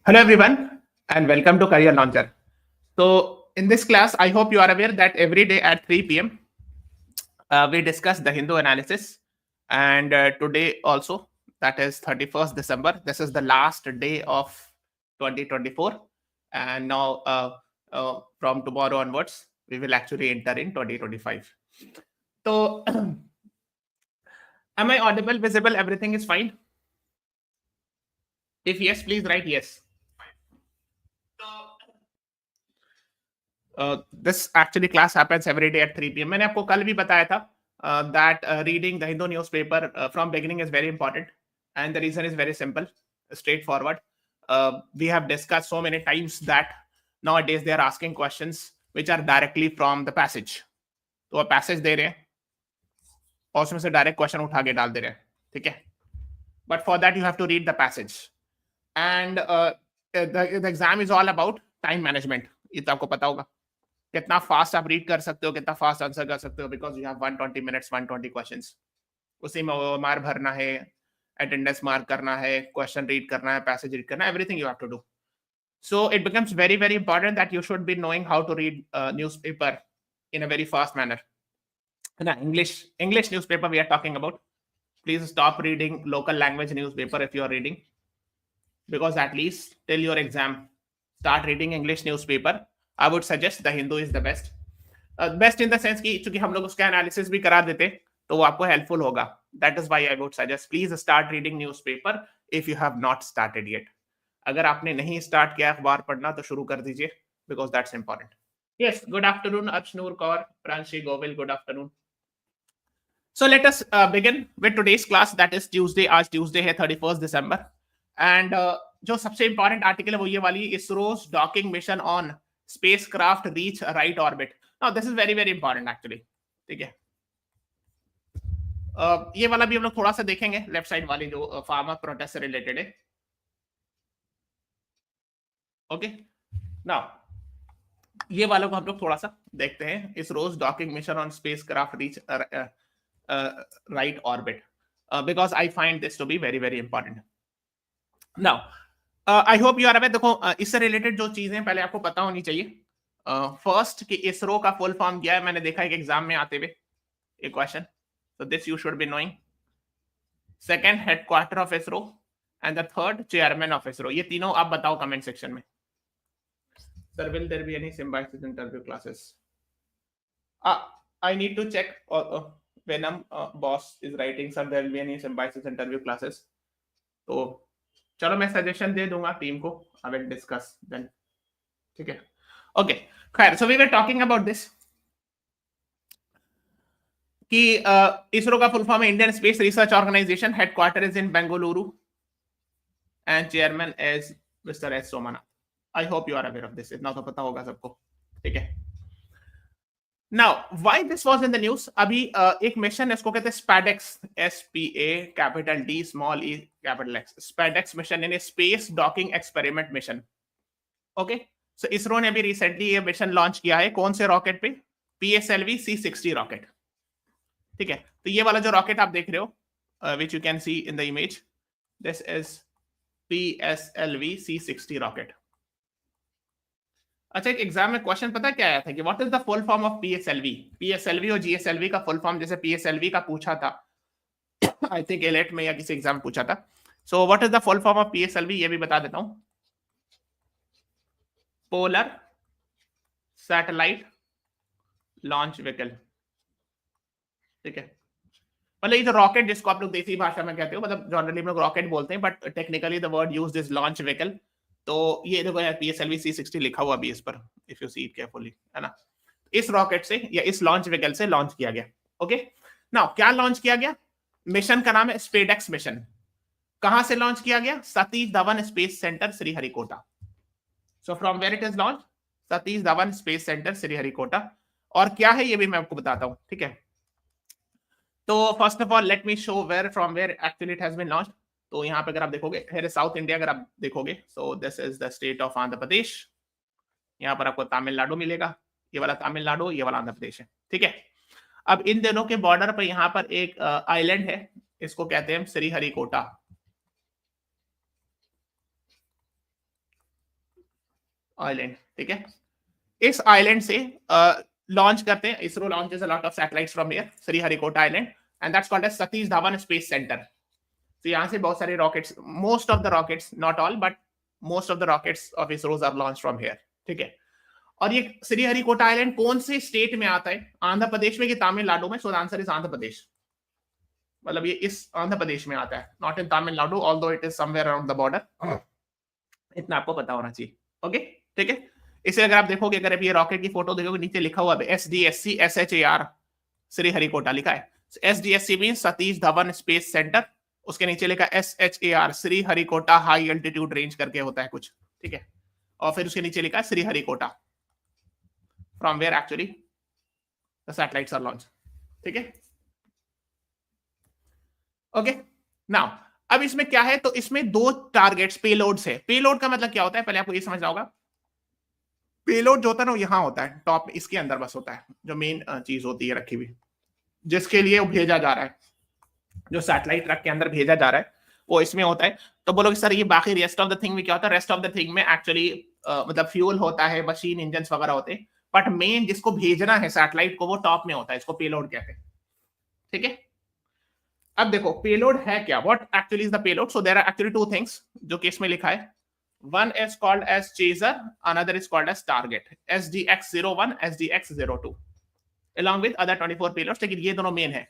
Hello everyone and welcome to Career Launcher. So in this class, I hope you are aware that every day at 3 p.m. We discuss the Hindu analysis, and today also, that is 31st December. This is the last day of 2024, and now from tomorrow onwards, we will actually enter in 2025. So, am I audible, visible? Everything is fine? If yes, please write yes. This actually class happens every day at 3 p.m. मैंने आपको कल भी बताया था that reading the Hindu newspaper from beginning is very important, and the reason is very simple, straightforward. We have discussed so many times that nowadays they are asking questions which are directly from the passage. तो वो passage दे रहे हैं और उसमें से direct question उठा के डाल दे रहे हैं, ठीक है? But for that you have to read the passage, and the exam is all about time management. ये तो आपको पता होगा कितना फास्ट आप रीड कर सकते हो, कितना फास्ट आंसर कर सकते हो, because you have 120 minutes 120 questions. उसी में मार भरना है, अटेंडेंस मार्क करना है, क्वेश्चन रीड करना है, पैसेज रीड करना है, everything you have to do. So it becomes very, very important that you should be knowing how to read newspaper in a very fast manner. Now, English newspaper we are talking about. Please stop reading local language newspaper if you are reading, because at least till your exam, start reading English newspaper. I would suggest the Hindu is the best. Best in the sense कि चूंकि हम लोग उसका analysis भी करा देते तो वो आपको हेल्पफुल होगा. That is why I would suggest please start reading newspaper if you have not started yet. अगर आपने नहीं स्टार्ट किया अखबार पढ़ना तो शुरू कर दीजिए, because that's important. Yes, good afternoon Arshnoor Kaur, Pranshi Govil, good afternoon. So let us begin with today's class, that is Tuesday. आज Tuesday है 31st December, and जो सबसे इंपॉर्टेंट आर्टिकल है वो ये वाली, ISRO's docking mission on spacecraft reach right orbit. Now this is very very important actually, ठीक है? ये वाला भी हम लोग थोड़ा सा देखेंगे, लेफ्ट साइड वाली जो फार्मर प्रोटेस्ट से रिलेटेड है. ओके, नाउ ये वालों को हम लोग थोड़ा सा देखते हैं. ISRO's docking mission on spacecraft reach right orbit, because I find this to be very very important. Now I hope you are aware. देखो इससे रिलेटेड जो चीजें पहले आपको पता होनी चाहिए. फर्स्ट कि इसरो का फुल फॉर्म क्या है, मैंने देखा एक एग्जाम में आते हुए एक question, so this you should be knowing. Second, headquarter of ISRO, and the third, chairman of ISRO. ये तीनों आप बताओ कमेंट सेक्शन में. Sir, will there be any symbiosis interview classes? I need to check. Venom boss is writing, sir, there will be any symbiosis interview classes. तो चलो मैं suggestion दे दूंगा team को. I will discuss then. ठीक है? Okay, खैर, so we were talking about this कि ISRO का फुल फॉर्म है Indian Space Research Organisation, headquarter is in Bengaluru, and chairman is mister S Somnath. I hope you are aware of this. इतना तो पता होगा सबको, ठीक है? Now why this was in the news. अभी एक मिशन है, इसको कहते हैं SpaDeX, SPA capital D small E capital X, SpaDeX mission in space docking experiment mission. Okay, so ISRO ने भी रिसेंटली ये मिशन लॉन्च किया है. कौन से रॉकेट पे? PSLV C60 रॉकेट, ठीक है? तो ये वाला जो रॉकेट आप देख रहे हो, which you can see in the image, this is PSLV C60 rocket. अच्छा, एक एग्जाम में क्वेश्चन पता क्या आया था कि what is the full form of PSLV. PSLV और GSLV का फुल फॉर्म, जैसे PSLV का पूछा था आई थिंक एलेट में या किसी एग्जाम पूछा था. So what is the full form of PSLV, ये भी बता देता हूं. पोलर सैटेलाइट लॉन्च व्हीकल, ठीक है? मतलब ये जो रॉकेट जिसको आप लोग देसी भाषा में कहते हो, मतलब जनरली हम लोग रॉकेट बोलते हैं, but technically the word used is launch vehicle. तो ये देखो यार, PSLV C60 लिखा हुआ भी इस पर, if you see it carefully, है ना? इस रॉकेट से या इस लॉन्च व्हीकल से लॉन्च किया गया. ओके, नाउ क्या लॉन्च किया गया? मिशन का नाम है स्पेडेक्स मिशन. कहां से लॉन्च किया गया? Satish Dhawan space centre Sriharikota. So from where it is launch? Satish Dhawan space centre Sriharikota. और क्या है ये भी मैं आपको बताता हूं, ठीक है? तो first of all let me show where from where actually it has been launched. तो यहाँ पे अगर आप देखोगे, हियर इज साउथ इंडिया. अगर आप देखोगे, so this is the state of Andhra Pradesh. यहाँ पर आपको तमिलनाडु मिलेगा. ये वाला तमिलनाडु, ये वाला आंध्र प्रदेश है, ठीक है? अब इन दोनों के बॉर्डर पर यहाँ पर एक आइलैंड है, इसको कहते हैं श्रीहरिकोटा. आइलैंड, ठीक है। इस आइलैंड से लॉन्च करते हैं, ISRO launches a lot of satellites from here, Sriharikota island, and that's called as Satish Dhawan space centre. तो यहाँ से बहुत सारे rockets, most of the rockets, not all but most of the rockets of ISRO's are launch from here, ठीक है। और ये Sriharikota island कौन से स्टेट में आता है? आंध्र प्रदेश में कि तमिलनाडु में? So the answer is Andhra Pradesh. मतलब ये इस आंध्र प्रदेश में आता है, not in Tamil Nadu, although it is somewhere around the border. इतना आपको पता होना चाहिए, ओके, ठीक है। इसे अगर आप देखोगे, अगर आप ये रॉकेट की फोटो देखोगे, नीचे लिखा हुआ है SDSC श्रीहरिकोटा लिखा है। SDSC mean Satish Dhawan space centre, उसके नीचे लिखा SHAR Sriharikota high altitude range करके होता है कुछ, ठीक है। और फिर उसके नीचे लिखा है Sriharikota, from where actually the satellites are launch, ठीक है, ओके। नाउ अब इसमें क्या है, तो इसमें दो टारगेट्स, पेलोड्स है। पेलोड का मतलब क्या होता है, पहले आपको ये समझना होगा। पेलोड जो होता है ना, यहां होता है टॉप, इसके अंदर बस होता है, जो मेन चीज होती है रखी हुई, जिसके लिए वो भेजा जा रहा है, जो सैटेलाइट रख के अंदर भेजा जा रहा है, वो इसमें होता है। तो बोलोगे सर ये बाकी रेस्ट ऑफ द थिंग में क्या होता है? रेस्ट ऑफ द थिंग में एक्चुअली मतलब फ्यूल होता है, मशीन, इंजन वगैरह होते हैं, बट मेन जिसको भेजना है सैटेलाइट को, वो टॉप में होता है, इसको पेलोड कहते हैं, ठीक है। अब देखो पेलोड है क्या, what actually is the payload? So there are actually two things जो कि इसमें लिखा है। One is called as chaser, another is called as target, SDX-01, SDX-02, along with other 24 payloads, लेकिन ये दोनों मेन है,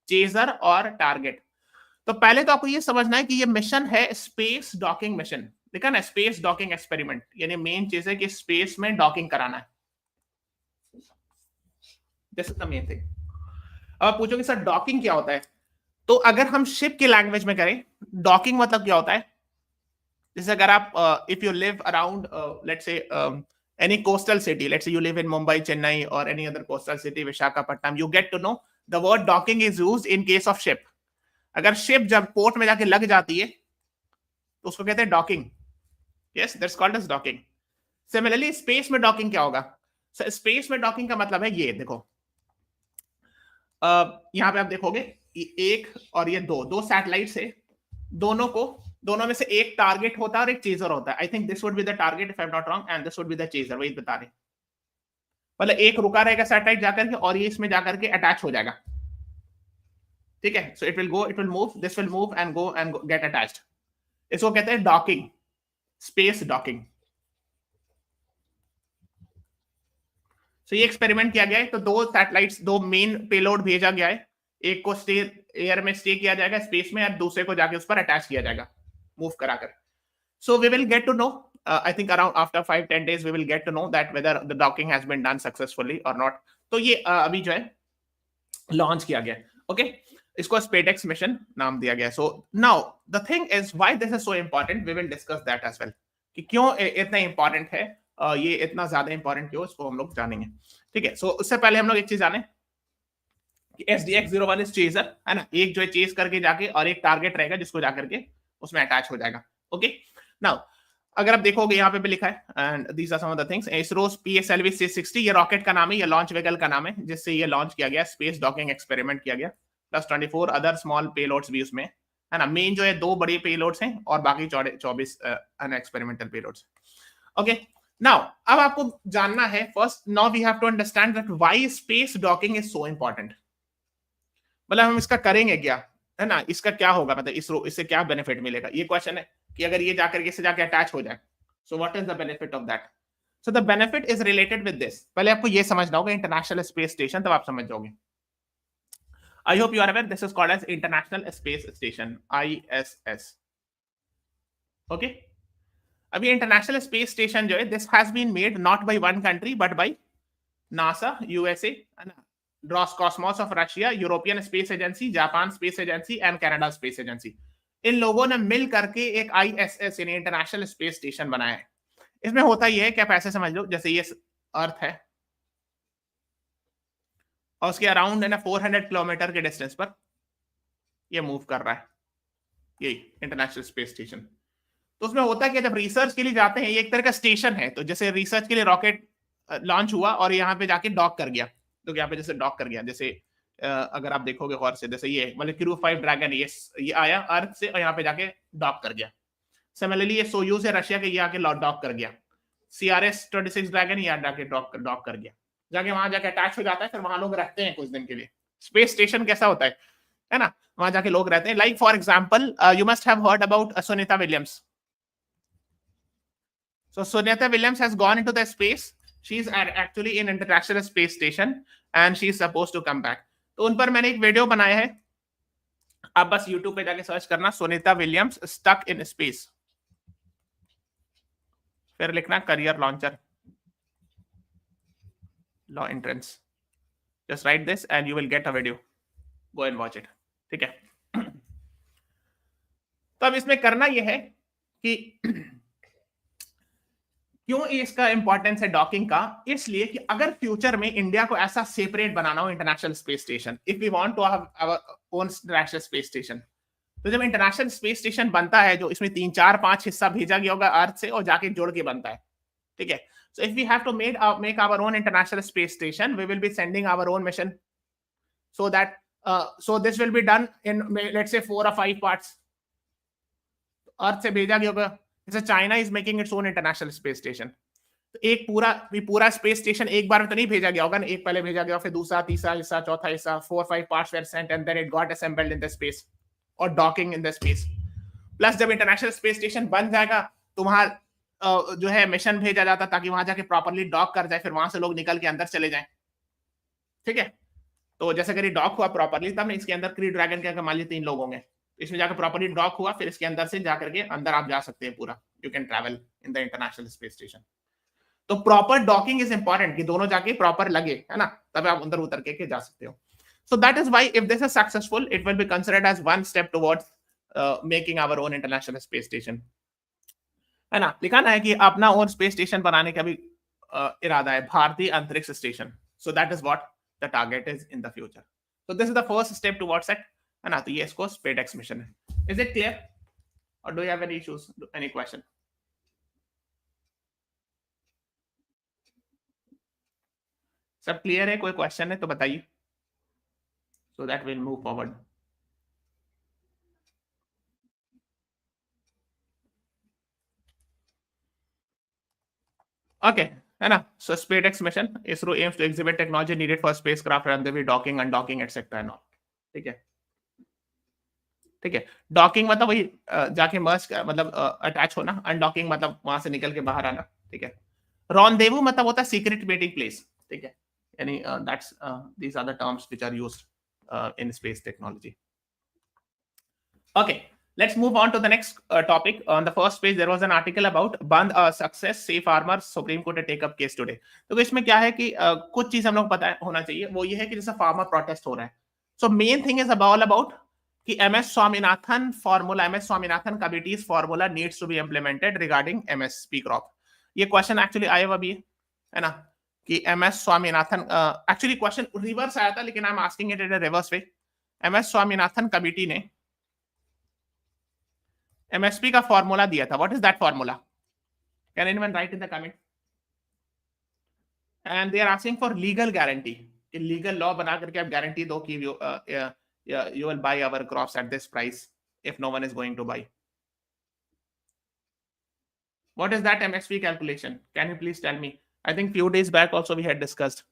चेजर और टारगेट। तो पहले तो आपको ये समझना है कि ये मिशन है स्पेस डॉकिंग मिशन, देखा ना, स्पेस डॉकिंग एक्सपेरिमेंट, यानी मेन चीज है कि स्पेस में डॉकिंग कराना है, this is the main thing. अब आप पूछोगे सर डॉकिंग क्या होता है? तो अगर हम शिप की लैंग्वेज में करें, डॉकिंग मतलब क्या होता है? जैसे अगर आप if you live around let's say any coastal city, let's say you live in Mumbai, Chennai और any other coastal city, Visakhapatnam, you get to know the word docking is used in case of ship. अगर ship जब port में जाके लग जाती है तो उसको कहते हैं docking, yes, that's called as docking. Similarly space में डॉकिंग क्या होगा? स्पेस में डॉकिंग का मतलब है ये देखो, यहां पे आप देखोगे एक और ये दो सैटेलाइट्स है, दोनों में से एक टारगेट होता है और एक चेजर होता है। I think this would be the target if I am not wrong, and this would be the chaser, वही बता रहे। मतलब एक रुका रहेगा सैटेलाइट जाकर के और ये इसमें जाकर के अटैच हो जाएगा, ठीक है। So it will go, it will move, this will move and go and get attached. इसको कहते हैं डॉकिंग, स्पेस डॉकिंग। सो ये एक्सपेरिमेंट किया गया है, तो दो सैटेलाइट्स, दो मेन पेलोड भेजा गया है, एक को स्टे एयर में स्टे किया जाएगा स्पेस में, और दूसरे को जाके उस पर अटैच किया जाएगा मूव कराकर। So we will get to know, I think around after 5-10 days we will get to know that whether the docking has been done successfully or not. तो ये अभी जो है लॉन्च किया गया, ओके, इसको SpaceX मिशन नाम दिया गया। So now the thing is why this is so important, we will discuss that as well, कि क्यों इतना इंपॉर्टेंट है, ये इतना ज्यादा इंपॉर्टेंट क्यों, इसको हम लोग जानेंगे, ठीक है। सो उससे पहले हम लोग एक चीज जाने कि SDX-01 इज चेजर, है ना, एक जो है चेज करके जाके और एक टारगेट रहेगा जिसको जाकर के उसमें अटैच हो जाएगा, ओके। नाउ अगर आप देखोगे यहाँ पे भी लिखा है, and these are some of the things, ISRO's PSLV 660, ये रॉकेट का नाम है, ये लॉन्च व्हीकल का नाम है जिससे ये लॉन्च किया गया, स्पेस डॉकिंग एक्सपेरिमेंट किया गया, प्लस 24 अदर स्मॉल पेलोड्स भी उसमें, है ना। मेन जो है 2 बड़े पेलोड्स हैं और बाकी 24 एक्सपेरिमेंटल पेलोड्स, ओके। नाउ अब आपको जानना है, first now we have to understand that why space docking is so important. मतलब हम इसका करेंगे क्या, है ना, इसका क्या होगा, मतलब इसरो इससे क्या बेनिफिट मिलेगा, ये क्वेश्चन है कि अगर ये जाकर के इससे जाके अटैच हो जाए, so what is the benefit of that? So the benefit is related with this. पहले आपको ये समझना होगा इंटरनेशनल स्पेस स्टेशन, तब आप समझ जाओगे। I hope you are aware, this is called as International space Station, ISS, okay. अब ये इंटरनेशनल स्पेस स्टेशन जो है, this has been made not by one country but by NASA, USA, Roscosmos of Russia, European Space Agency, Japan Space Agency and Canada Space Agency. इन लोगों ने मिल करके एक ISS यानी इंटरनेशनल स्पेस स्टेशन बनाया है। इसमें होता यह है कि आप ऐसे समझ लो, जैसे ये अर्थ है और उसके अराउंड है ना 400 किलोमीटर के डिस्टेंस पर ये मूव कर रहा है, यही इंटरनेशनल स्पेस स्टेशन। तो उसमें होता है कि जब रिसर्च के लिए जाते हैं, ये एक तरह का स्टेशन है, तो जैसे रिसर्च के लिए रॉकेट लॉन्च हुआ और यहाँ पे जाके डॉक कर गया, तो यहाँ पे जैसे डॉक कर गया, जैसे अगर आप देखोगे गौर से, जैसे ये मतलब क्रू 5 ड्रैगन, ये आया अर्थ से और यहाँ पे जाके डॉक कर गया। सिमिलरली ये सोयूज है रशिया के, ये आके डॉक कर गया। CRS-26 ड्रैगन यहाँ जाके डॉक कर गया, जाके वहां जाके अटैच हो जाता है, फिर वहां लोग रहते हैं कुछ दिन के लिए। स्पेस स्टेशन कैसा होता है ना, वहां जाके लोग रहते हैं। Like for example, you must have heard about Sunita Williams. So Sunita Williams has gone into the space. She's actually in International Space Station and she's supposed to come back. तो उन पर मैंने एक वीडियो बनाया है, आप बस YouTube पे जाके सर्च करना Sunita Williams stuck in space, फिर लिखना career launcher law entrance, just write this and you will get a video, go and watch it. ठीक है। तो अब इसमें करना यह है कि क्यों इसका इंपॉर्टेंस है डॉकिंग का, इसलिए कि अगर फ्यूचर में इंडिया को ऐसा सेपरेट बनाना हो international space station, if we want to have our own international space station, तो जब इंटरनेशनल स्पेस स्टेशन बनता है, जो इसमें 3 4 5 हिस्सा भेजा गया होगा अर्थ से और जाके जोड़ के बनता है। ठीक है। So if we have to make our own international space station, we will be sending our own mission, so that so this will be done in let's say 4 or 5 parts। अर्थ से भेजा गया होगा, जैसे China is making its own international space station, तो एक पूरा space station एक बार में तो नहीं भेजा गया होगा ना, एक पहले भेजा गया, फिर दूसरा, तीसरा हिस्सा, चौथा हिस्सा, 4-5 parts were sent and then it got assembled in the space और docking in the space. Plus जब इंटरनेशनल स्पेस स्टेशन बन जाएगा तो वहां जो है मिशन भेजा जाता ताकि वहां जाके प्रॉपर्ली डॉक कर जाए, फिर वहां से लोग निकल के अंदर चले जाएं। ठीक है। तो जैसे अगर ये डॉक हुआ प्रॉपर्ली, तब इसके अंदर क्रू ड्रैगन के मान लीजिए 3 लोग होंगे, इसमें जाकर प्रॉपर्ली डॉक हुआ, फिर इसके अंदर से जाकर के अंदर आप जा सकते हैं पूरा, you can travel in the international space station. तो प्रॉपर डॉकिंग इज इंपॉर्टेंट कि दोनों जाके प्रॉपर लगे, है ना, तब आप अंदर उतर के जा सकते हो। So that is why if this is successful, it will be considered as one step towards making our own international space station, है ना। लिखाना है कि अपना ओन स्पेस स्टेशन बनाने का भी इरादा है, भारतीय अंतरिक्ष station. So that is what the target is in the future. So this is the first step towards it, है ना। तो ये इसको स्पेसएक्स मिशन है। इज इट क्लियर और do you have any issues, any question? सब clear है? कोई क्वेश्चन है तो बताइए, so that will move forward. Okay, है ना। So SpaceX mission, ISRO aims to exhibit technology needed for spacecraft rendezvous, docking, undocking etcetera and all. ठीक है। ठीक है। डॉकिंग मतलब वही जाके मर्ज मतलब अटैच होना, अनडॉकिंग मतलब वहां से निकल के बाहर आना। ठीक है। रॉन्डेवू मतलब होता है सीक्रेट मीटिंग प्लेस। ठीक है। यानी that's these are the terms which are used in space technology. Okay, let's move on to the next topic. On the first page, there was an article about Band success, safe armor, Supreme Court take up case today. तो इसमें क्या है कि कुछ चीज हम लोग पता होना चाहिए, वो ये है कि जैसे फार्मर प्रोटेस्ट हो रहा है, so main thing is about कि MS Swaminathan formula, MS Swaminathan committee's formula needs to be implemented regarding MSP crop. ये क्वेश्चन एक्चुअली आया हुआ भी है ना, कि MS Swaminathan actually question reverse आया था, लेकिन I am asking it in a reverse way. MS Swaminathan committee ने MSP का फॉर्मूला दिया था। What is that formula? Can anyone write in the comment? And they are asking for legal guarantee, कि legal law बना करके आप guarantee दो कि you will buy our crops at this price if no one is going to buy. What is that MSP calculation? Can you please tell me? I think few days back also we had discussed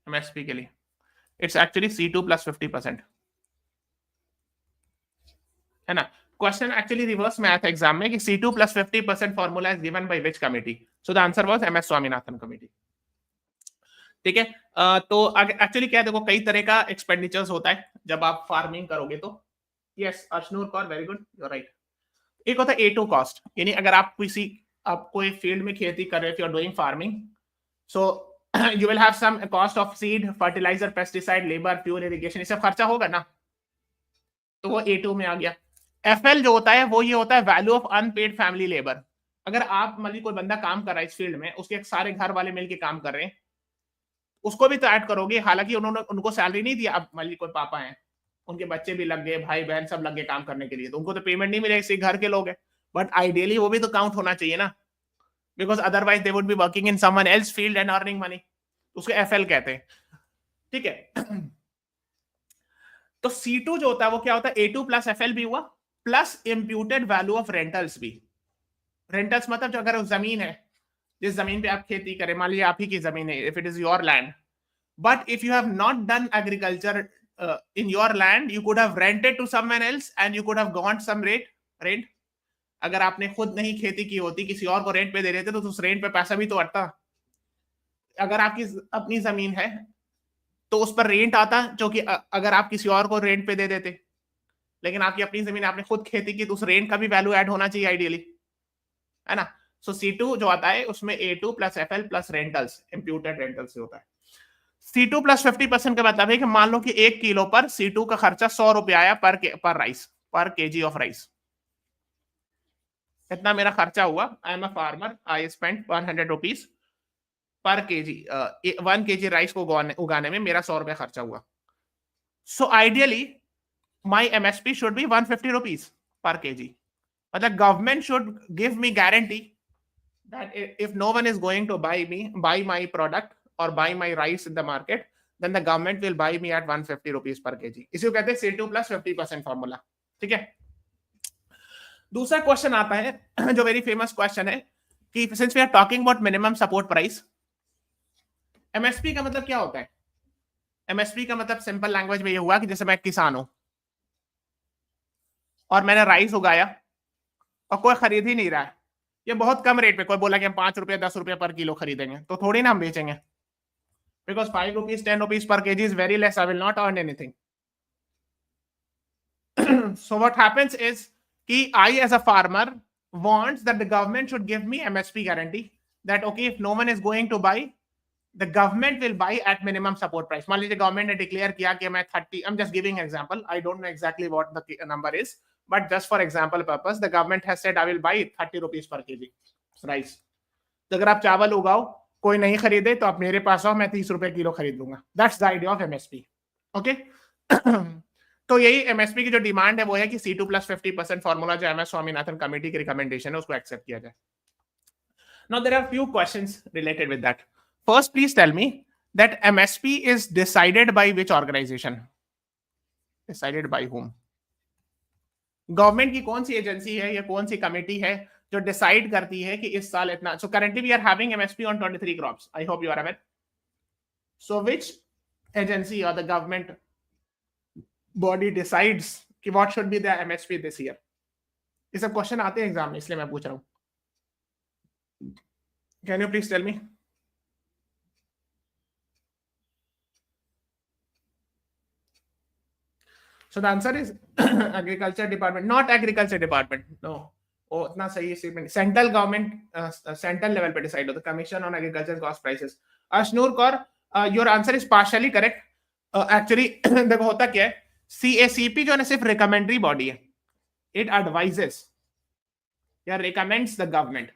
MSP के लिए. It's actually C2 plus 50%. है ना। Question actually reverse में आया था exam में कि C2 plus 50% formula is given by which committee? So the answer was MS Swaminathan committee. ठीक है। तो एक्चुअली क्या है, देखो कई तरह का एक्सपेंडिचर्स होता है जब आप फार्मिंग करोगे तो। Yes Arshnoor Kaur, very good, you are right. एक होता है A2 कॉस्ट, यानी अगर आप कोई फील्ड में खेती कर रहे हो, you are doing farming, so you will have some cost of seed, fertiliser, pesticide, labour, fuel, irrigation, ये सब खर्चा होगा ना, तो वो A2 में आ गया। FL जो होता है वो ये होता है value of unpaired family labour. अगर आप मान लीजिए कोई बंदा काम कर रहा है इस फील्ड में, उसके सारे घर वाले मिलके काम कर रहे हैं, उसको भी तो ऐड करोगे, हालांकि उन्होंने उनको सैलरी नहीं दिया। अब मान लीजिए कोई पापा हैं, उनके बच्चे भी लग गए, भाई बहन सब लग गए काम करने के लिए, तो उनको तो पेमेंट नहीं मिलेगी, इसी घर के लोग हैं, बट आइडियली वो भी तो काउंट होना चाहिए ना, because otherwise they would be working in someone else field and earning money. उसको FL कहते हैं। ठीक है। तो C2 जो होता है वो क्या होता है, A2 प्लस FL भी हुआ, plus imputed value of rentals भी। रेंटल्स मतलब जो अगर जमीन है, जिस जमीन पे आप खेती करें, मान लीजिए आप ही की जमीन है, if it is your land, but if you have not done agriculture in your land, you could have rented to someone else and you could have got some rent. अगर आपने खुद नहीं खेती की होती, किसी और को रेंट पे दे रहे थे, तो उस रेंट पे पैसा भी तो अटता। अगर आपकी अपनी जमीन है तो उस पर रेंट आता, जो कि अगर आप किसी और को रेंट पे दे देते, लेकिन आपकी अपनी जमीन, आपने खुद खेती की, तो उस रेंट का भी वैल्यू ऐड होना चाहिए आइडियली, है ना। सो C2 जो आता है उसमें A2 plus FL plus rentals, imputed rentals से होता है। C2 प्लस 50% का मतलब है कि मान लो कि 1 किलो पर C2 का खर्चा 100 रुपया आया पर राइस, पर केजी ऑफ राइस। इतना मेरा खर्चा हुआ, I am a farmer, I spend 100 rupees per kg, 1 kg rice को उगाने में मेरा 100 रुपया खर्चा हुआ। So ideally my MSP should be 150 rupees per kg. मतलब government should give me guarantee that if no one is going to buy my product or buy my rice in the market, then the government will buy me at 150 rupees per kg. इसी को कहते हैं C2 plus 50% formula. ठीक है। दूसरा question आता है जो वेरी फेमस क्वेश्चन है कि since we are talking about minimum support price, MSP का मतलब क्या होता है? MSP का मतलब सिंपल लैंग्वेज में ये हुआ कि जैसे मैं किसान हूं और मैंने राइस उगाया और कोई खरीद ही नहीं रहा है, ये बहुत कम रेट पे, कोई बोला कि हम 5 रुपए 10 रुपए पर किलो खरीदेंगे, तो थोड़ी ना हम बेचेंगे, because 5 rupees 10 rupees per kg is very less, I will not earn anything. So what happens is कि I as a farmer wants that the government should give me MSP guarantee that okay, if no one is going to buy, the government will buy at minimum support price. मान लीजिए government ने declare किया कि मैं 30, I'm just giving example, I don't know exactly what the number is, but just for example purpose, the government has said I will buy 30 rupees per kg rice. तो अगर आप चावल उगाओ, कोई नहीं खरीदे, तो आप मेरे पास आओ, मैं 30 रुपए किलो खरीद लूंगा। That's the idea of MSP। Okay. तो यही MSP की जो डिमांड है वो है कि C2 प्लस 50% फॉर्मूला जो MS स्वामीनाथन कमेटी की रिकमेंडेशन है उसको एक्सेप्ट किया जाए। Now there are few questions related with that. First, please tell me that MSP is decided by which organisation? Decided by whom? Government की कौन सी एजेंसी है या कौन सी कमेटी है जो डिसाइड करती है कि इस साल इतना? So currently we are having MSP on 23 crops, I hope you are aware. So which agency और द गवर्नमेंट बॉडी डिसाइड्स कि what should be the MSP this year? ये सब क्वेश्चन आते हैं एग्जाम में, इसलिए मैं पूछ रहा हूं। Can you please tell me? So the answer is agriculture department, not agriculture department. No, वो उतना सही statement, central government central level पे डिसाइड होता है, commission on agriculture cost prices. Ashnoor Kaur, your answer is partially correct. Actually देखो होता क्या है, CACP जो है सिर्फ रिकमेंडरी बॉडी है, इट एडवाइजेस या रिकमेंड्स द गवर्नमेंट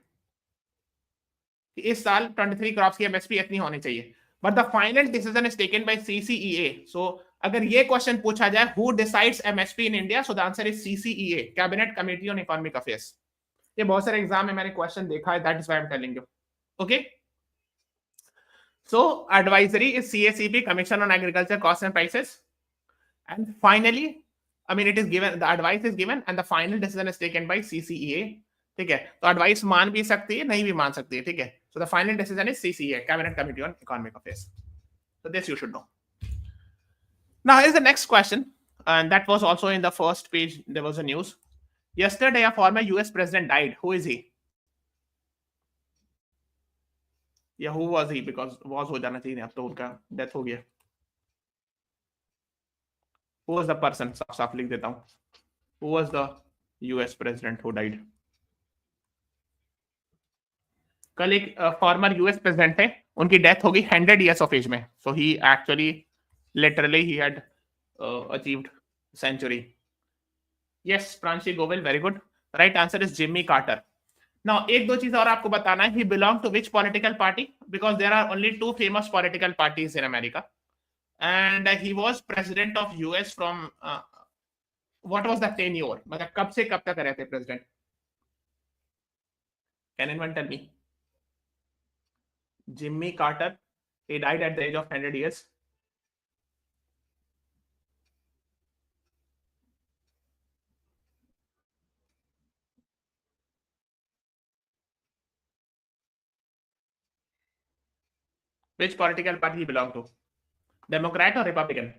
कि इस साल 23 क्रॉप्स की MSP इतनी होनी चाहिए, but the final decision is taken by CCEA। सो अगर ये क्वेश्चन पूछा जाए who decides MSP in India, so the answer is CCEA, cabinet committee on economic affairs. ये बहुत सारे एग्जाम में मैंने क्वेश्चन देखा है, that is why I am telling you. Okay, so advisory is CACP, commission on agriculture cost and prices, and finally I mean it is given, the advice is given and the final decision is taken by CCEA। ठीक है, तो advice मान भी सकती है, नहीं भी मान सकती है। ठीक है, so the final decision is CCEA, cabinet committee on economic affairs। so this you should know। now here's the next question, and that was also in the first page, there was a news yesterday, a former US president died। who is he? या who was he, because was हो जाना चाहिए, अब तो उनका death हो गया। who was the person, साफ साफ लिख देता हूं, who was the US president who died? कल एक फॉर्मर US प्रेसिडेंट थे, उनकी डेथ होगी 100 years of age में। So he actually literally he had achieved century. Yes, Pranshi Govil, very good. Right answer is Jimmy Carter. Now एक दो चीज और आपको बताना है, he belong to which political party, because there are only 2 famous political parties in America, and he was president of US from what was the tenure, मतलब कब से कब तक रहे थे president? Can anyone tell me? Jimmy Carter, he died at the age of 100 years। Which political party he belonged to? Democrat or Republican?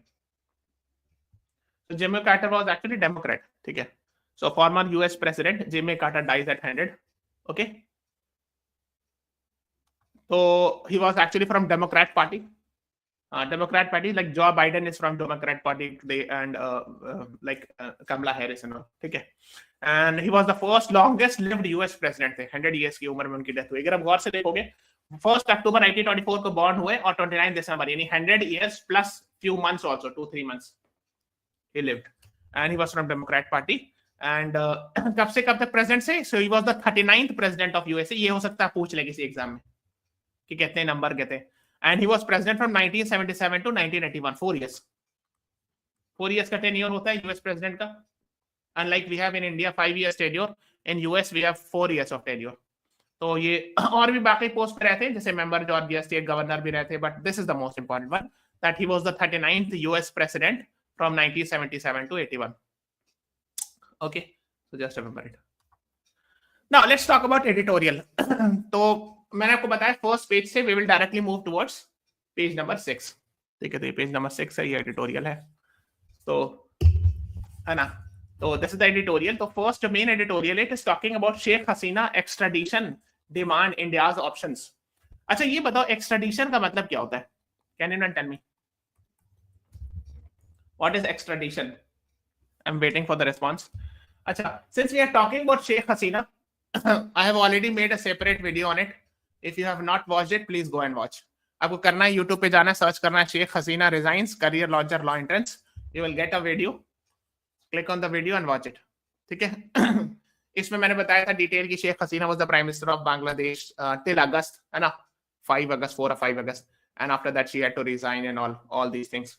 So Jimmy Carter was actually Democrat. ठीक है. So former US President Jimmy Carter dies at 100. Okay. So he was actually from Democrat Party. Democrat Party, like Joe Biden is from Democrat Party, and Kamala Harris and all. Okay. And he was the first longest lived US president थे. 100 years की उम्र में उनकी death हुई. अगर आप गौर से देखोगे 1 अक्टूबर 1924 को बॉर्न हुए और 29 दिसंबर, यानी 100 years plus few months also, 2-3 months he lived, and he was from Democrat Party. And कब से कब तक प्रेसिडेंट से? So he was the 39th president of USA. ये हो सकता है पूछ ले किसी एग्जाम में कि कितने नंबर कहते हैं. And he was president from 1977 to 1981, 4 years. 4 years का tenure होता है US president का. Unlike we have in India 5 years tenure, in US we have 4 years of tenure. तो ये और भी बाकी पोस्ट पे रहते हैं, जैसे मेंबर जॉर्जिया स्टेट गवर्नर भी रहते हैं, but this is the most important one, that he was the 39th US president from 1977 to 81. Okay, so just remember it. Now let's talk about editorial. तो मैंने आपको बताया फर्स्ट पेज से we will directly move towards page number 6. ठीक है, तो ये page number 6 है, ये एडिटोरियल है. तो है ना, तो दिस इज द एडिटोरियल. तो first main editorial it is talking about Sheikh Hasina extradition demand India's options. अच्छा ये बताओ एक्स्ट्राडिशन का मतलब क्या होता है? Can you not tell me what is extradition? I am waiting for the response. अच्छा, since we are talking about Sheikh Hasina, I have already made a separate video on it. If you have not watched it, please go and watch. आपको करना है YouTube पे जाना है, search करना है Sheikh Hasina resigns career launcher law entrance. You will get a video. Click on the video and watch it. ठीक है. इसमें मैंने बताया था डिटेल की Sheikh Hasina was the prime minister of Bangladesh till August, है ना, 4 or 5 August, and after that she had to resign and all these things.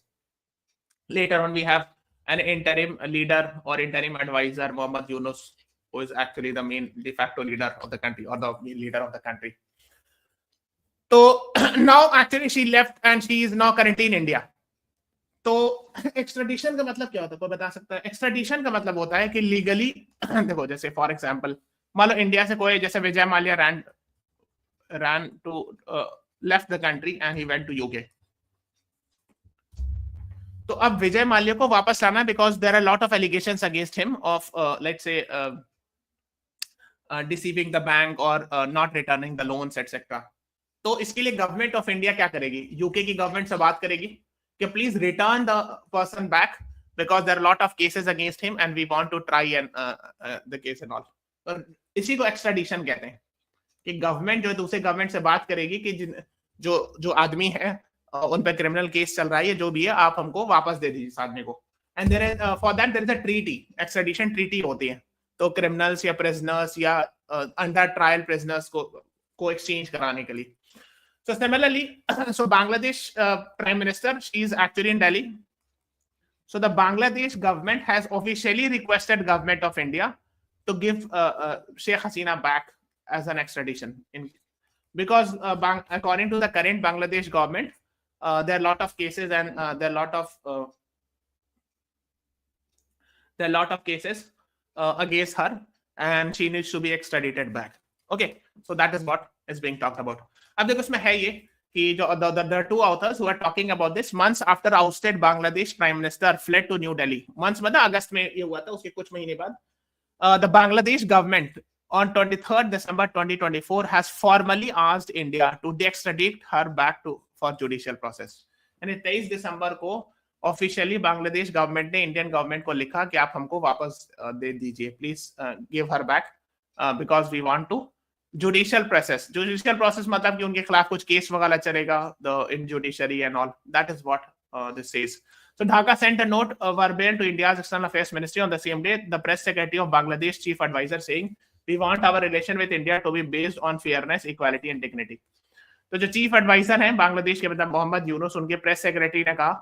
Later on we have an interim leader or interim advisor, Mohammad Yunus, who is actually the main de facto leader of the country or the leader of the country. So now actually she left and she is now currently in India. तो extradition का मतलब क्या होता है, कोई बता सकता है? एक्स्ट्राडिशन का मतलब होता है कि लीगली देखो, जैसे फॉर एग्जांपल मान लो इंडिया से कोई, जैसे Vijay Mallya ran to left the country and he went to UK. तो अब विजय माल्या को वापस लाना, because there are lot of allegations against him of let's say deceiving the bank or not returning the loans etc. तो इसके लिए गवर्नमेंट ऑफ इंडिया क्या करेगी? यूके की गवर्नमेंट से बात करेगी कि please return the person back because there are lot of cases against him and we want to try and the case and all. तो इसी को एक्स्ट्राडिशन कहते हैं कि गवर्नमेंट जो दूसरे गवर्नमेंट से बात करेगी कि जो आदमी है उन पर क्रिमिनल केस चल रहा है, जो भी है, आप हमको वापस दे दीजिए इस आदमी को. And there is for that there is a treaty, extradition treaty होती है. तो क्रिमिनल्स या प्रिजनर्स या अंडर ट्रायल प्रिजनर्स को एक्सचेंज कराने के लिए. So similarly, so Bangladesh Prime Minister, she is actually in Delhi. So the Bangladesh government has officially requested government of India to give Sheikh Hasina back as an extradition, because according to the current Bangladesh government, there are a lot of cases and there are a lot of cases against her, and she needs to be extradited back. Okay, so that is what is being talked about. अब देखो इसमें है ये कि जो the two authors who are talking about this, months after ousted Bangladesh Prime Minister fled to New Delhi. months मतलब अगस्त में ये हुआ था, उसके कुछ महीने बाद the Bangladesh government on 23rd December 2024 has formally asked India to extradite her back for judicial process. यानी 23 दिसंबर को ऑफिशियली बांग्लादेश गवर्नमेंट ने इंडियन गवर्नमेंट को लिखा कि आप हमको वापस दे दीजिए, please give her back because we want to judicial process. Judicial process मतलब कि उनके खिलाफ कुछ केस वगैरह चलेगा in judiciary and all. That is what this says. So Dhaka sent a note verbal to India's External Affairs Ministry on the same day. The press secretary of Bangladesh chief advisor saying, "We want our relation with India to be based on fairness, equality and dignity." तो जो chief adviser हैं बांग्लादेश के, मतलब मोहम्मद यूनुस, उनके press secretary ने कहा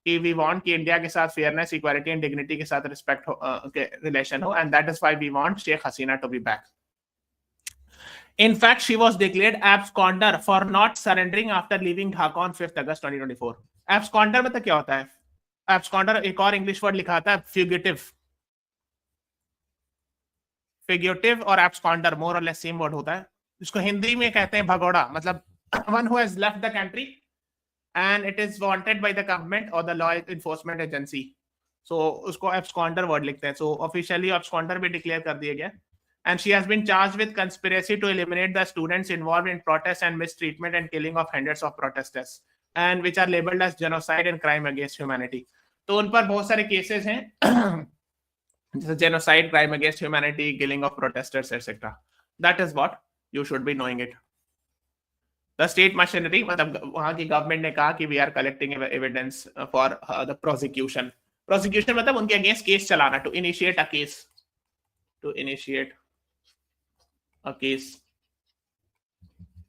कि we want कि इंडिया के साथ फेयरनेस, इक्वालिटी एंड डिग्निटी के साथ रिस्पेक्ट के रिलेशन हो, and that is why we want Sheikh Hasina to be back. In fact, she was declared absconder for not surrendering after leaving Dhaka on 5th August 2024. Absconder मतलब क्या होता है? Absconder एक और इंग्लिश वर्ड लिखा था, fugitive. Fugitive और absconder more or less same word होता है, जिसको हिंदी में कहते हैं भगोड़ा. मतलब one who has left the country and it is wanted by the government or the law enforcement agency. So उसको absconder word लिखते हैं. So officially absconder भी declare कर दिया गया. And she has been charged with conspiracy to eliminate the students involved in protests and mistreatment and killing of hundreds of protesters, and which are labeled as genocide and crime against humanity. तो उन पर बहुत सारे cases हैं जैसे genocide, crime against humanity, killing of protesters, etc. That is what you should be knowing it. The state machinery, मतलब वहां की गवर्नमेंट ने कहा कि we are collecting evidence for the prosecution. Prosecution मतलब उनके अगेंस्ट केस चलाना, to initiate a case, to initiate a case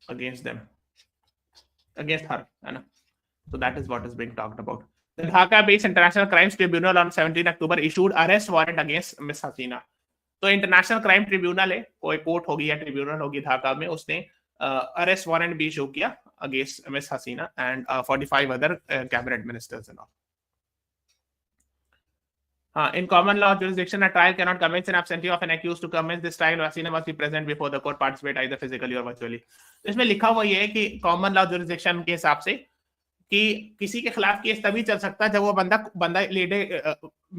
against them, against her, है ना? So that is what is being talked about. The Dhaka-based International Crimes Tribunal on 17 October issued arrest warrant against Miss Hasina. तो international crime tribunal है, कोई court होगी या tribunal होगी ढाका में, उसने अरेस्ट वारंट भी इशू किया against miss Hasina and 45 other cabinet ministers and all. In common law jurisdiction, a trial cannot commence in absentee of an accused. To commence this trial, Hasina must be present before the court, participate either physically or virtually. इसमें लिखा हुआ ये है कि common law jurisdiction के हिसाब से कि किसी के खिलाफ केस तभी चल सकता है जब वो बंदा लेडे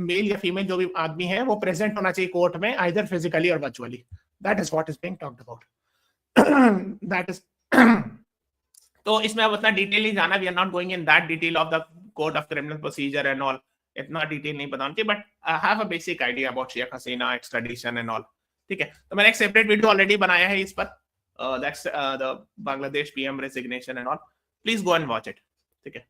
मेल या फीमेल जो भी आदमी है वो प्रेजेंट होना चाहिए कोर्ट में, आइदर फिजिकली और virtually. That is what is being talked about. That is तो इसमें अब उतना डिटेल नहीं जाना. We are not going in that detail of the code of criminal procedure and all. इतना डिटेल नहीं पता उनके, but I have a basic idea about Sheikh Hasina extradition and all. ठीक है, तो मैंने एक सेपरेट वीडियो ऑलरेडी बनाया है इस पर, that's the Bangladesh PM resignation and all. Please go and watch it. ठीक है,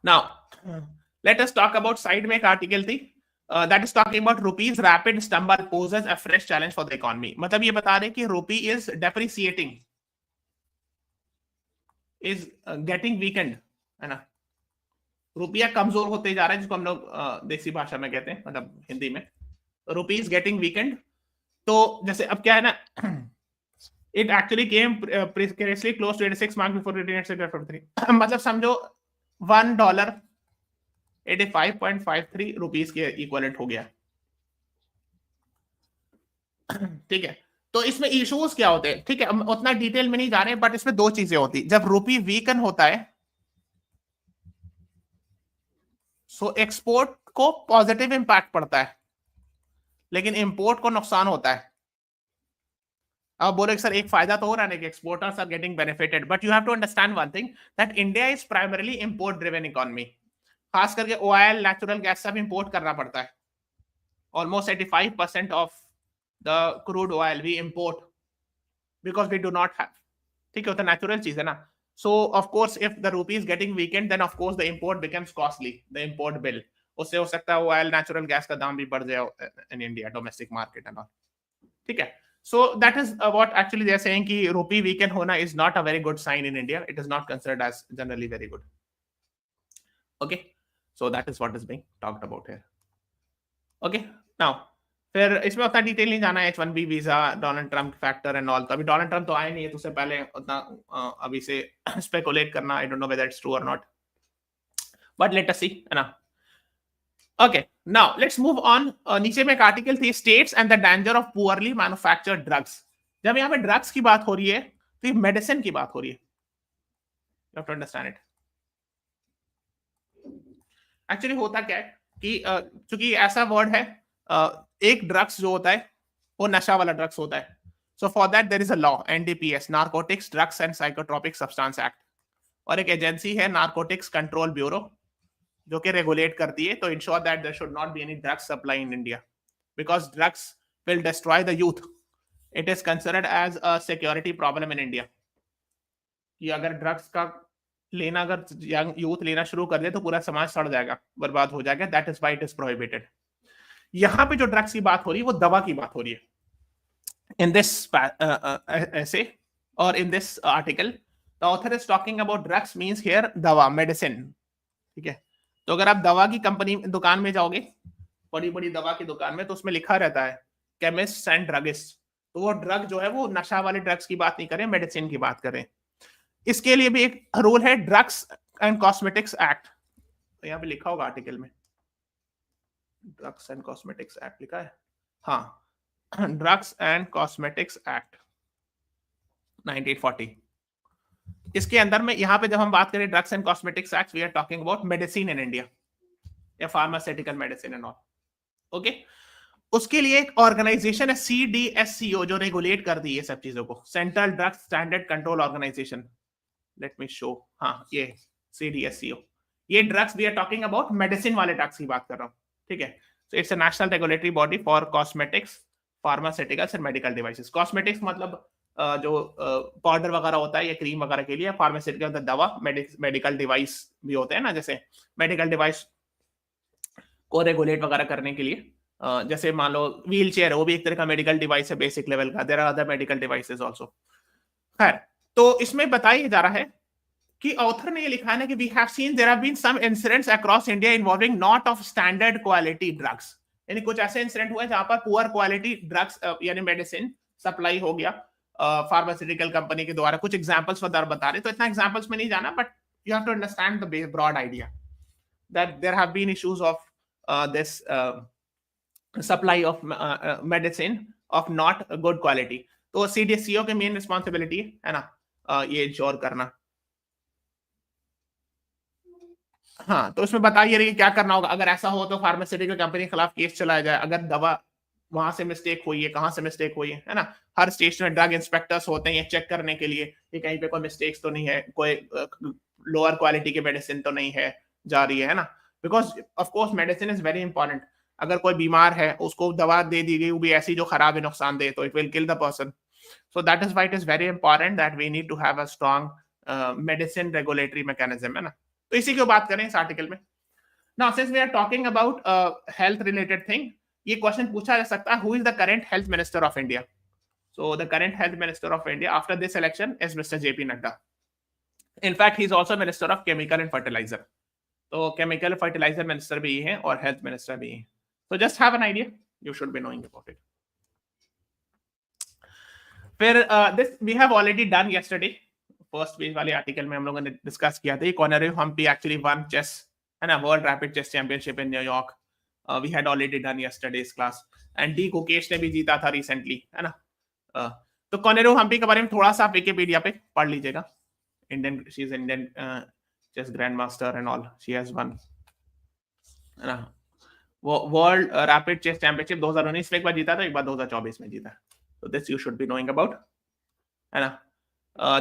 now let us talk about side में एक आर्टिकल थी that is talking about rupee's rapid stumble poses a fresh challenge for the economy. मतलब ये बता रहे कि rupee is depreciating, is getting weakened, है ना. रुपया कमजोर होते जा रहा है, जिसको हम लोग देसी भाषा में कहते हैं, मतलब हिंदी में रुपी इज गेटिंग वीकेंड. तो जैसे अब क्या है ना, it actually came precariously close to 86 mark before reading at 6.53. मतलब समझो $1 85.53 रुपीस के इक्वलेंट हो गया. ठीक है, तो इसमें इश्यूज क्या होते हैं? ठीक है, हम उतना डिटेल में नहीं जा रहे, बट इसमें दो चीजें होती. जब रुपी वीकन होता है सो एक्सपोर्ट को पॉजिटिव इंपैक्ट पड़ता है, लेकिन इंपोर्ट को नुकसान होता है. अब बोले सर एक फायदा तो हो रहा है कि exporters are getting benefited, but you have to understand one thing that India is primarily import driven economy. खास करके ऑयल, नेचुरल गैस सब इंपोर्ट करना पड़ता है. Almost 85% of the crude oil we import because we do not have. ठीक है, तो natural चीज है ना. So of course if the rupee is getting weakened then of course the import becomes costly, the import bill. उससे हो सकता है ऑयल, नेचुरल गैस का दाम भी बढ़ जाए in India domestic market and all. ठीक है, so that is what actually they are saying ki rupee weaken hona is not a very good sign in India. It is not considered as generally very good. Okay, so that is what is being talked about here. Okay, now फिर इसमें उतना detail नहीं जाना है. H1B visa, Donald Trump factor and all. तो अभी Donald Trump तो आए नहीं है, तो उससे पहले उतना अभी से स्पेकुलेट करना, I don't know whether it's true और नॉट, बट लेट अस सी, है ना. Okay, now let's move on. नीचे में एक आर्टिकल थी, states and the danger of poorly manufactured drugs. जब यहाँ पे ड्रग्स की बात हो रही है तो ये मेडिसिन की बात हो रही है. You have to understand it. Actually होता क्या है कि चूंकि ऐसा वर्ड है, एक ड्रग्स जो होता है वो नशा वाला ड्रग्स होता है. So for that there is a law, NDPS, narcotics drugs and psychotropic substance act, और एक एजेंसी है नार्कोटिक्स कंट्रोल ब्यूरो जो कि रेगुलेट करती है. तो ensure that there should not be any drugs supply in India because drugs will destroy the youth. It is considered as a security problem in India कि अगर drugs का लेना, अगर यंग यूथ लेना शुरू कर दे तो पूरा समाज सड़ जाएगा, बर्बाद हो जाएगा. That is why it is prohibited. यहां पे जो ड्रग्स की बात हो रही है वो दवा की बात हो रही है. इन दिस ऐसे और in this article the author is talking about drugs means here दवा, मेडिसिन. ठीक है, तो अगर आप दवा की कंपनी दुकान में जाओगे, बड़ी बड़ी दवा की दुकान में, तो उसमें लिखा रहता है केमिस्ट एंड ड्रगिस्ट. तो वो ड्रग जो है वो नशा वाले ड्रग्स की बात नहीं करें, मेडिसिन की बात करें. इसके लिए भी एक रूल है, ड्रग्स एंड कॉस्मेटिक्स एक्ट. तो यहाँ पे लिखा होगा आर्टिकल में, ड्रग्स एंड कॉस्मेटिक्स एक्ट लिखा है. हाँ, ड्रग्स एंड कॉस्मेटिक्स एक्ट 1940. इसके अंदर में यहाँ पे जब हम बात करें drugs and cosmetics act, we are talking about medicine in India या pharmaceutical medicine and all. Okay, उसके लिए एक ऑर्गेनाइजेशन है CDSCO जो रेगुलेट कर दी ये सब चीजों को, central drugs standard control organisation. Let me show, हाँ ये CDSCO, ये drugs we are talking about medicine वाले ड्रग्स की बात कर रहा हूँ, ठीक है। So it's a national regulatory body for cosmetics, pharmaceuticals and medical devices. Cosmetics मतलब जो पाउडर वगैरह होता है या क्रीम वगैरह के लिए, फार्मास्यूटिकल मतलब दवा, मेडिकल डिवाइस भी होते हैं ना, जैसे मेडिकल डिवाइस को रेगुलेट वगैरह करने के लिए, जैसे मान लो व्हील चेयर है, वो भी एक तरह का मेडिकल डिवाइस है बेसिक लेवल का। There are other medical devices also. खैर, तो इसमें बताया जा रहा है कि ऑथर ने ये लिखा है ना कि we have seen there have been some incidents across India involving not of standard quality drugs, यानी कुछ ऐसे इंसिडेंट हुए जहां पर पुअर क्वालिटी ड्रग्स यानी मेडिसिन सप्लाई हो गया फार्मास्यूटिकल कंपनी के द्वारा। कुछ एग्जांपल्स बता रहे, तो इतना एग्जांपल्स में नहीं जाना, but you have to understand the broad idea that there have been issues of this supply of medicine of not good quality। तो CDSCO की मेन रिस्पॉन्सिबिलिटी है ना ये इंश्योर करना। हाँ, तो उसमें बताइए रही क्या करना होगा अगर ऐसा हो, तो फार्मास्यूटिकल कंपनी के खिलाफ केस चलाया जाए अगर दवा वहां से मिस्टेक हुई है, कहाँ से मिस्टेक हुई है ना। हर स्टेशन में ड्रग इंस्पेक्टर्स होते हैं चेक करने के लिए कि कहीं पे कोई मिस्टेक्स तो नहीं है, कोई लोअर क्वालिटी की मेडिसिन तो नहीं है जा रही है ना। Because of course medicine is very important. अगर कोई बीमार है उसको दवा दे दी गई वो भी ऐसी जो खराब है, नुकसान दे, तो it will kill the person. So that is why it is very important that we need to have a strong medicine regulatory mechanism, है ना। तो इसी की बात करें इस आर्टिकल में। Now since we are talking about health related thing, ये क्वेश्चन पूछा जा सकता है, who is the current health minister of India. So the current health minister of India after this election is mister JP Nadda। In fact, he is also Minister of Chemical and Fertilizer। तो chemical fertiliser minister भी है और health minister भी है। So just have an idea, you should be knowing about it। फिर this we have already done yesterday। First page वाले article में हम लोगों ने डिस्कस किया था, Koneru Humpy actually one chess, है ना, world rapid chess championship in New York. We had already done yesterday's class, and D Gukesh ने भी जीता था रिसेंटली, है ना। तो कॉर्नर हम्पी के बारे में थोड़ा सा विकिपीडिया पे पढ़ लीजिएगा। Indian, she is Indian chess grandmaster and all, she has won, है ना, वो वर्ल्ड रैपिड चेस चैंपियनशिप 2019 में एक बार जीता था, एक बार 2024 में जीता। तो this you should be knowing about, है ना।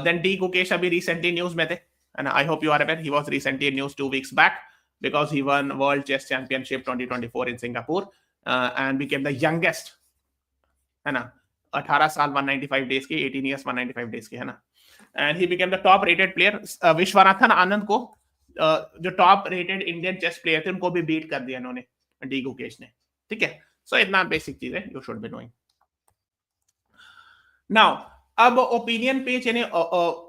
Then D Kukesh अभी recently news में थे, and I hope you are aware he was recently in news 2 weeks back because he won World Chess Championship 2024 in Singapore and became the youngest, है ना, 18 साल 195 days के, 18 years 195 days के, है ना। And he became the top rated player। Viswanathan Anand को जो top rated Indian chess player थे उनको भी बीट कर दिया इन्होंने, डी कुकेश ने, ठीक है। सो इतना बेसिक चीज है, you should be knowing. Now अब ओपिनियन पेज, यानी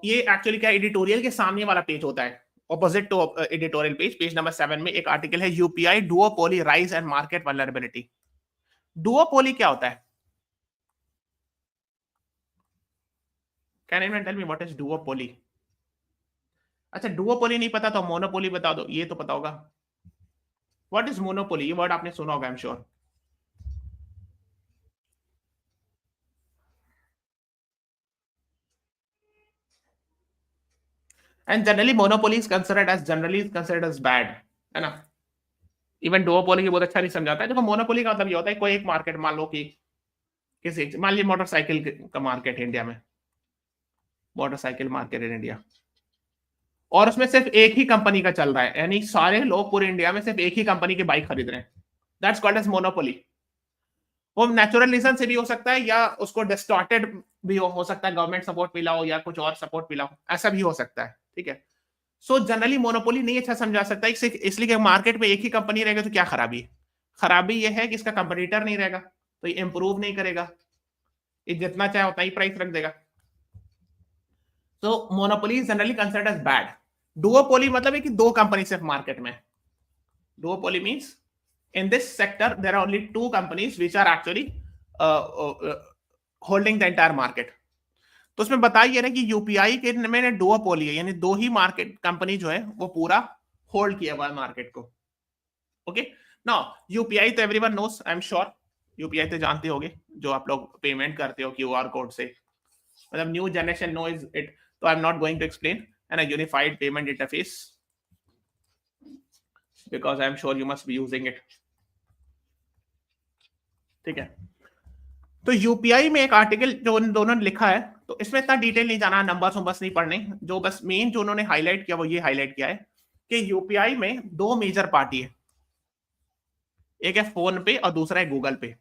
ये एक्चुअली क्या एडिटोरियल के सामने वाला पेज होता है, opposite to editorial page. Page number 7 में एक आर्टिकल है, UPI duopoly rise and market vulnerability. Duopoly क्या होता है? Can anyone tell me what is duopoly? अच्छा, डुओपोली नहीं पता तो मोनोपोली बता दो, ये तो पता होगा। What is monopoly? ये वर्ड आपने सुना होगा, I am sure. And generally monopoly is considered as bad, है ना। इवन डुओपोली की बहुत अच्छा नहीं समझाता है। देखो मोनोपोली का मतलब ये होता है कोई एक मार्केट, मान लो कि किसी, मान लीजिए मोटरसाइकिल का मार्केट है इंडिया में, मोटरसाइकिल मार्केट इन इंडिया, और उसमें सिर्फ एक ही कंपनी का चल रहा है, यानी सारे लोग पूरे इंडिया में सिर्फ एक ही कंपनी की बाइक खरीद रहे हैं। That's called as monopoly. वो नेचुरल रीजन से भी हो सकता है या उसको डिस्टॉर्टेड भी हो सकता है, गवर्नमेंट सपोर्ट मिला हो या कुछ और सपोर्ट मिला हो, ऐसा भी हो सकता है, ठीक है। सो जनरली मोनोपोली नहीं अच्छा समझा सकता है, इसलिए कि मार्केट में एक ही कंपनी रहेगा तो क्या खराबी है? खराबी ये है कि इसका कंपटीटर नहीं रहेगा, तो ये इंप्रूव नहीं करेगा, ये जितना चाहे उतना ही प्राइस रख देगा। So monopoly is generally considered as bad। duopoly मतलब है कि दो कंपनी सिर्फ मार्केट में। duopoly means in this sector there are only two companies which are actually holding the entire market। तो उसमें बताइए ना कि यूपीआई के में डुओपोली है, यानी दो ही मार्केट कंपनी जो है वो पूरा होल्ड किया हुआ है मार्केट को। ओके, नाउ यूपीआई तो everyone knows, I am sure UPI तो जानते होंगे, जो आप लोग पेमेंट करते हो क्यूआर कोड से, मतलब न्यू जनरेशन नोज इट। तो I am not going to explain an unified payment interface because I am sure you must be using it. ठीक है. तो यूपीआई में एक आर्टिकल जो उन दोनों ने लिखा है, तो इसमें इतना डिटेल नहीं जाना, नंबर्स बस नहीं पढ़ने, जो बस मेन जो उन्होंने हाईलाइट किया वो ये हाईलाइट किया है कि यूपीआई में दो मेजर पार्टी है, एक है फोन पे और दूसरा है गूगल पे.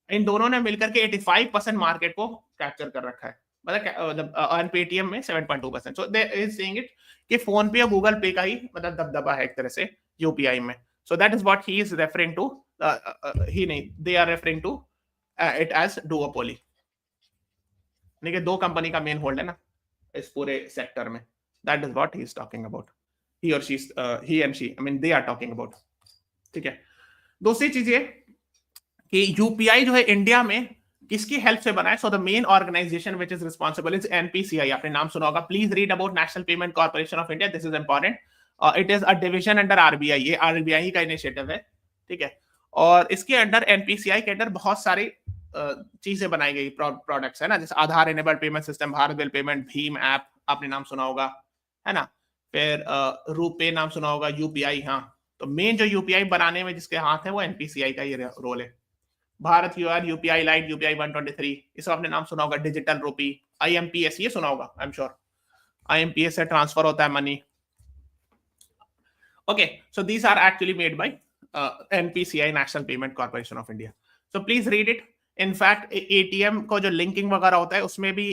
इन दोनों ने मिलकर के 85% मार्केट को कैप्चर कर रखा है, मतलब पेटीएम में 7.2%. सो दे इज सेइंग इट कि फोन पे और गूगल पे का ही मतलब दबदबा है एक तरह से यूपीआई में. So that is what he is referring to. He नहीं, they are referring to it as duopoly. नहीं कि दो कंपनी का मेन होल्ड है ना इस पूरे सेक्टर में. That is what he is talking about. He और she, he and she, I mean they are talking about. ठीक है. दूसरी चीज ये कि यूपीआई जो है इंडिया में किसकी हेल्प से बना है. So the main organisation which is responsible is NPCI. आपने नाम सुना होगा. Please read about national payment corporation of India. This is important. It is a division under RBI. ये आरबीआई का इनिशिएटिव है. ठीक है. और इसके अंडर एनपीसीआई के अंडर बहुत सारी चीजें बनाई गई, प्रोडक्ट्स है ना, जैसे Aadhaar enabled payment system, Bharat bill payment, भीम ऐप आपने नाम सुना होगा, है ना. फिर रूपे नाम सुना होगा, यूपीआई. हाँ, तो मेन जो यूपीआई बनाने में जिसके हाथ है वो एनपीसीआई का ये रोल है. Bharat QR, UPI light, UPI 123, इस आपने नाम सुना होगा. डिजिटल रूपी, आईएमपीएस ये सुना होगा, आई एम श्योर. आईएमपीएस से ट्रांसफर होता है money. Okay, so these are actually made by NPCI, national payment corporation of India. So please read it. In fact ATM को जो लिंकिंग वगैरह होता है उसमें भी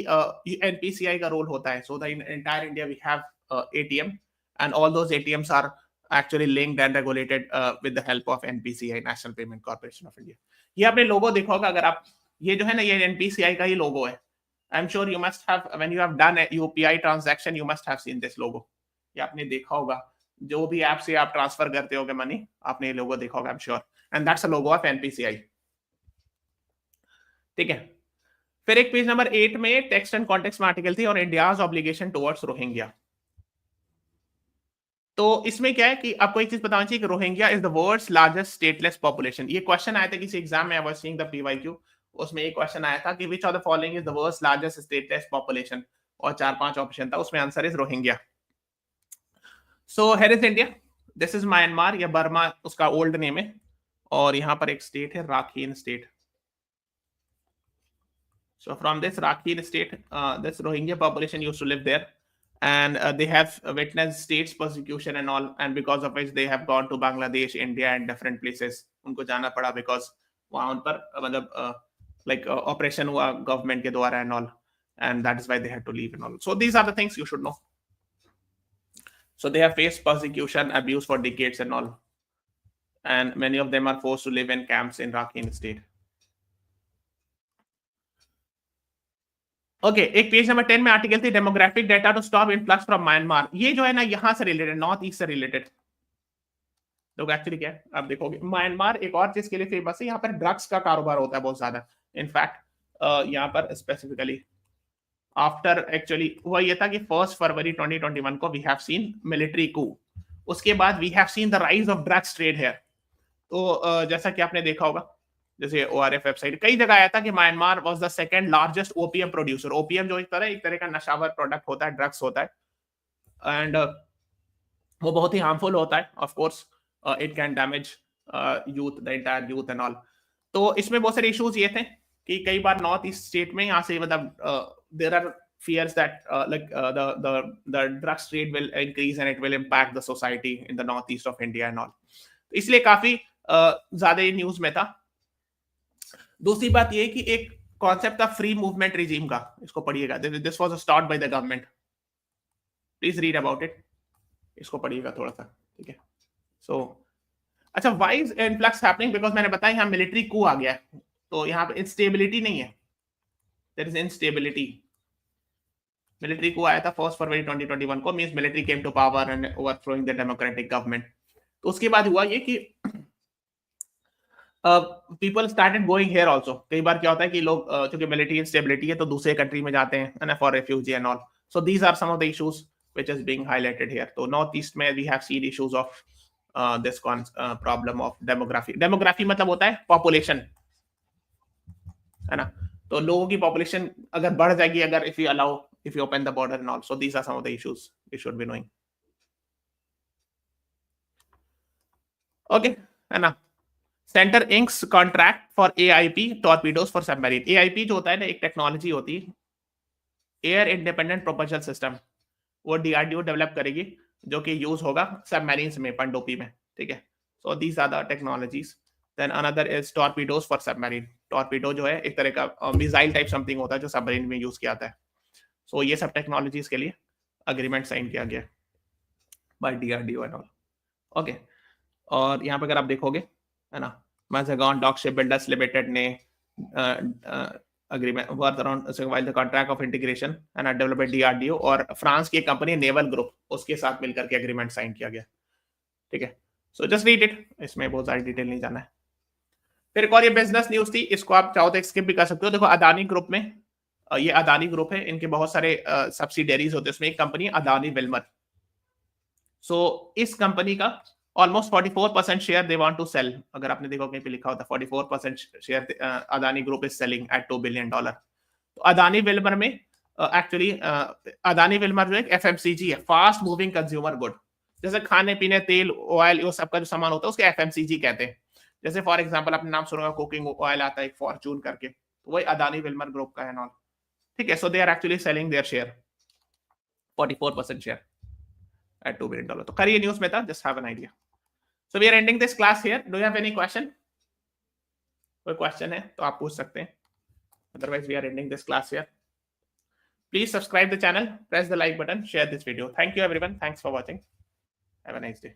एनपीसीआई का रोल होता है. So the entire India we have ATM and all those ATMs are actually linked and regulated with the help of NPCI, National Payment Corporation of India. ये आपने लोगो देखा होगा. अगर आप ये जो है ना, ये NPCI का ही लोगो है. आई am sure you must have, when you have done UPI transaction, you must have seen this लोगो. ये आपने देखा होगा. जो भी ऐप से आप ट्रांसफर करते होगे मनी, आपने ये लोगो देखा होगा, I am sure. And that's a logo of NPCI. ठीक है. फिर एक पेज नंबर 8 में टेक्स्ट एंड कॉन्टेक्स्ट में आर्टिकल थी, और इंडियाज ऑब्लिगेशन टुवर्ड्स रोहिंग्या. तो इसमें क्या है कि आपको एक चीज बताना चाहिए कि Rohingya is the world's largest stateless population. ये क्वेश्चन आया था किसी एग्जाम में. I was seeing the PYQ. उसमें एक क्वेश्चन आया था कि which of the following is the world's largest stateless population, और 4-5 ऑप्शन था. उसमें answer is Rohingya. So here is India. This is Myanmar या बर्मा, उसका ओल्ड नेम है. और यहाँ पर एक स्टेट है Rakhine state. So from this Rakhine state, this Rohingya population used to live there, and they have witnessed state's persecution and all, and because of which they have gone to Bangladesh, India, and different places. उनको जाना पड़ा because वहाँ उन पर मतलब like operation हुआ government के द्वारा and all, and that is why they had to leave and all. So these are the things you should know. So they have faced persecution, abuse for decades and all, and many of them are forced to live in camps in Rakhine state. Okay, एक page number 10 में article थी demographic data to stop influx from Myanmar. ये जो है ना यहां से रिलेटेड, नॉर्थ ईस्ट से रिलेटेड. लोग एक्चुअली क्या है आप देखोगे, म्यांमार एक और चीज के लिए फेमस है. यहाँ पर ड्रग्स का कारोबार होता है बहुत ज्यादा. इनफैक्ट यहाँ पर स्पेसिफिकली आफ्टर एक्चुअली हुआ ये था कि 1 फरवरी 2021 को we have seen military coup. उसके बाद we have seen the rise of drugs trade here. तो जैसा कि आपने देखा होगा, जैसे ओआरएफ वेबसाइट कई जगह आया था कि Myanmar was the second largest opium producer. Opium जो एक तरह का नशावर प्रोडक्ट होता है, ड्रग्स होता है, एंड वो बहुत ही हार्मफुल होता है. Of course it can damage youth, the entire youth and all. तो इसमें बहुत सारे इश्यूज ये थे कि कई बार नॉर्थ ईस्ट स्टेट में यहाँ से मतलब there are fears that the drugs trade will increase and it will impact the society in the northeast of India and all. तो इसलिए काफी ज्यादा ये न्यूज में था. दूसरी बात ये कि एक कॉन्सेप्ट था फ्री मूवमेंट रिजीम का, इसको पढ़िएगा. This was start by the government. Please read about it. इसको पढ़िएगा थोड़ा सा. ठीक है. सो अच्छा, why is influx happening? Because मैंने बताया यहाँ मिलिट्री कू आ गया है, तो यहाँ पे इंस्टेबिलिटी नहीं है. There is instability. मिलिट्री को आया था 1 फरवरी 2021 को, means military came to power and overthrowing the democratic government. तो उसके बाद हुआ ये कि people started going here also. कई बार क्या होता है कि लोग क्योंकि मिलिट्री इंस्टेबिलिटी है तो दूसरे कंट्री में जाते हैं and for refugee and all. So these are some of the issues which is being highlighted here. तो नॉर्थ ईस्ट में we have seen issues of this problem of demography. Demography मतलब होता है पॉपुलेशन, है ना. तो लोगों की पॉपुलेशन अगर बढ़ जाएगी, अगर if you allow if you open the border and all. So these are some of the issues you should be knowing. Okay, है ना. Centre inks contract for AIP torpedoes for submarine. AIP जो होता है ना, एक technology होती है, air independent propulsion system, वो DRDO डेवलप करेगी, जो कि यूज होगा सबमरीन्स में, पनडुब्बी में. ठीक है. So these are the technologies. Then another is torpedoes for submarine. Torpedo जो है एक तरह का मिसाइल टाइप समथिंग होता है जो सबमरीन में यूज किया जाता है. सो ये सब टेक्नोलॉजीज के लिए अग्रीमेंट साइन किया गया by DRDO and all. Okay. और यहाँ पे अगर आप देखोगे, है ना, Mazagon Dock Shipbuilders Limited ने agreement worth around while the contract of integration and developed by DRDO और फ्रांस की कंपनी नेवल ग्रुप, उसके साथ मिलकर के एग्रीमेंट साइन किया गया. ठीक है. सो जस्ट रीड इट, इसमें बहुत सारी डिटेल नहीं जाना है. फिर एक और ये बिजनेस न्यूज थी, इसको आप चाहो तो स्किप भी कर सकते हो. देखो अदानी ग्रुप में, ये अदानी ग्रुप है, इनके बहुत सारे सब्सिडरीज होते हैं, उसमें एक कंपनी अदानी विल्मर. सो इस कंपनी का almost 44% share they want to sell. अगर आपने देखो कहीं पे लिखा होता 44% share Adani group is selling at $2 billion. तो अदानी विल्मर में एक्चुअली अदानी विल्मर जो एक FMCG है, फास्ट मूविंग कंज्यूमर गुड. जैसे खाने पीने, तेल, ऑयल, ये सबका जो सामान होता है उसके FMCG कहते हैं. जैसे फॉर एग्जांपल आपने नाम सुना होगा, कुकिंग ऑयल आता है एक फॉर्चून करके, तो वही अदानी विल्मर ग्रुप का है नॉल. ठीक है. So they are actually selling their share, 44% share at $2 billion. तो करिए न्यूज में था, just have an idea. So we are ending this class here. Do you have any question? कोई क्वेश्चन है तो आप पूछ सकते हैं. Otherwise we are ending this class here. Please subscribe the channel, press the like button, share this video. Thank you everyone. Thanks for watching. Have a nice day.